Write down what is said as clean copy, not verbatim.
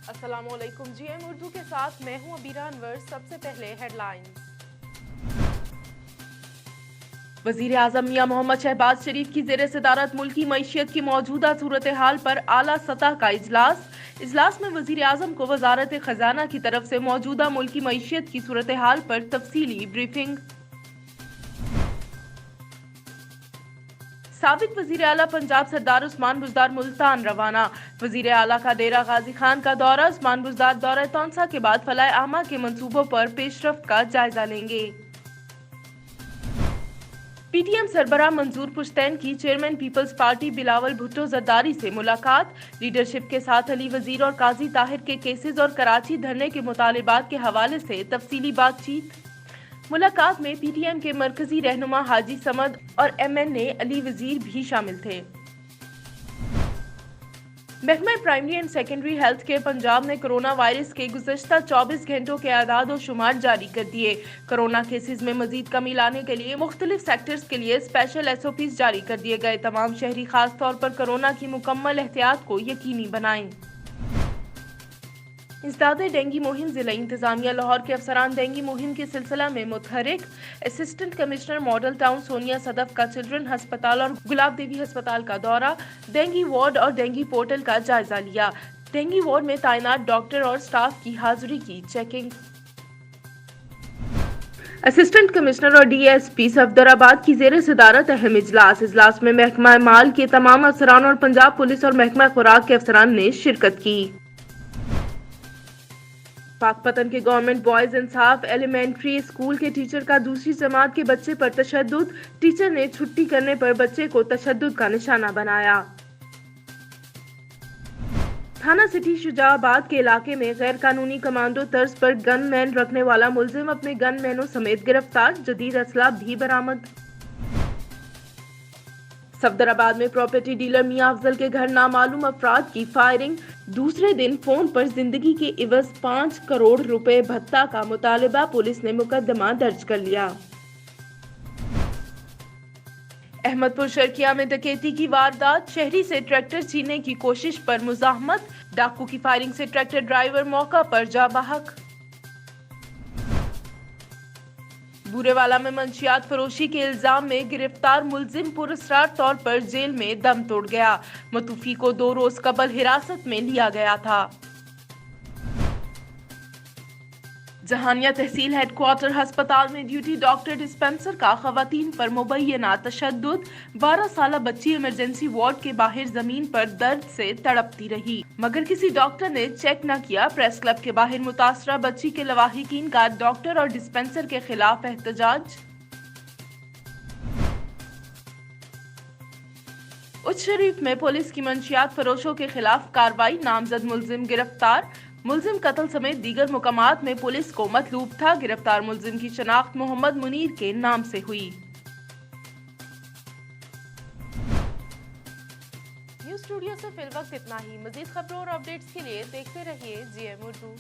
السلام علیکم، G M Urdu کے ساتھ میں ہوں عبیرہ انور۔ سب سے پہلے ہیڈ لائنز۔ وزیر اعظم میاں محمد شہباز شریف کی زیر صدارت ملکی معیشت کی موجودہ صورتحال پر اعلیٰ سطح کا اجلاس میں وزیر اعظم کو وزارت خزانہ کی طرف سے موجودہ ملکی معیشت کی صورتحال پر تفصیلی بریفنگ۔ سابق وزیر اعلیٰ پنجاب سردار عثمان بزدار ملتان روانہ۔ وزیر اعلیٰ کا ڈیرہ غازی خان کا دورہ۔ عثمان بزدار دورہ تونسا کے بعد فلاح عامہ کے منصوبوں پر پیش رفت کا جائزہ لیں گے۔ پی ٹی ایم سربراہ منظور پشتین کی chairman People's Party Bilawal Bhutto Zardari سے ملاقات۔ لیڈرشپ کے ساتھ علی وزیر اور قاضی طاہر کے کیسز اور کراچی دھرنے کے مطالبات کے حوالے سے تفصیلی بات چیت۔ ملاقات میں پی ٹی ایم کے مرکزی رہنما حاجی صمد اور ایم این اے علی وزیر بھی شامل تھے۔ محکمہ primary and secondary health care Punjab نے کرونا وائرس کے گزشتہ 24 گھنٹوں کے اعداد و شمار جاری کر دیے۔ کرونا کیسز میں مزید کمی لانے کے لیے مختلف سیکٹرز کے لیے اسپیشل ایس او پیز جاری کر دیے گئے۔ تمام شہری خاص طور پر کرونا کی مکمل احتیاط کو یقینی بنائیں۔ انسداد ڈینگی مہم۔ ضلع انتظامیہ لاہور کے افسران ڈینگی مہم کے سلسلہ میں متحرک۔ Assistant commissioner model town Sonia Sadaf کا چلڈرن ہسپتال اور گلاب دیوی ہسپتال کا دورہ۔ ڈینگی وارڈ اور ڈینگی پورٹل کا جائزہ لیا۔ ڈینگی وارڈ میں تعینات ڈاکٹر اور سٹاف کی حاضری کی چیکنگ۔ اسسٹنٹ کمشنر اور ڈی ایس پی صفدرآباد کی زیر صدارت اہم اجلاس میں محکمہ مال کے تمام افسران اور پنجاب پولیس اور محکمہ خوراک کے افسران نے شرکت کی۔ پاک پتن کے گورنمنٹ بوائز انصاف ایلیمنٹری اسکول کے ٹیچر کا دوسری جماعت کے بچے پر تشدد۔ ٹیچر نے چھٹی کرنے پر بچے کو تشدد کا نشانہ بنایا۔ تھانہ سٹی شجاع آباد کے علاقے میں غیر قانونی کمانڈو طرز پر گن مین رکھنے والا ملزم اپنے گن مینوں سمیت گرفتار۔ جدید اسلحہ بھی برآمد۔ صفدرآباد میں پراپرٹی ڈیلر میاں افضل کے گھر نامعلوم افراد کی فائرنگ۔ دوسرے دن فون پر زندگی کے عوض 5 کروڑ روپے بھتہ کا مطالبہ۔ پولیس نے مقدمہ درج کر لیا۔ احمد پور شرقیہ میں ڈکیتی کی واردات۔ شہری سے ٹریکٹر چھیننے کی کوشش پر مزاحمت۔ ڈاکو کی فائرنگ سے ٹریکٹر ڈرائیور موقع پر جاں بحق۔ بورے والا میں منشیات فروشی کے الزام میں گرفتار ملزم پراسرار طور پر جیل میں دم توڑ گیا۔ متوفی کو 2 روز قبل حراست میں لیا گیا تھا۔ جہانیہ تحصیل ہیڈ کوارٹر ہسپتال میں ڈیوٹی ڈاکٹر ڈسپنسر کا خواتین پر مبینہ تشدد۔ 12 سالہ بچی ایمرجنسی وارڈ کے باہر زمین پر درد سے تڑپتی رہی مگر کسی ڈاکٹر نے چیک نہ کیا۔ پریس کلب کے باہر متاثرہ بچی کے لواحقین کا ڈاکٹر اور ڈسپنسر کے خلاف احتجاج۔ اچھ شریف میں پولیس کی منشیات فروشوں کے خلاف کارروائی۔ نامزد ملزم گرفتار۔ ملزم قتل سمیت دیگر مقامات میں پولیس کو مطلوب تھا۔ گرفتار ملزم کی شناخت محمد منیر کے نام سے ہوئی۔ نیوز اسٹوڈیو سے فی الوقت اتنا ہی۔ مزید خبروں اور اپڈیٹس کے لیے دیکھتے رہیے جی ایم اردو۔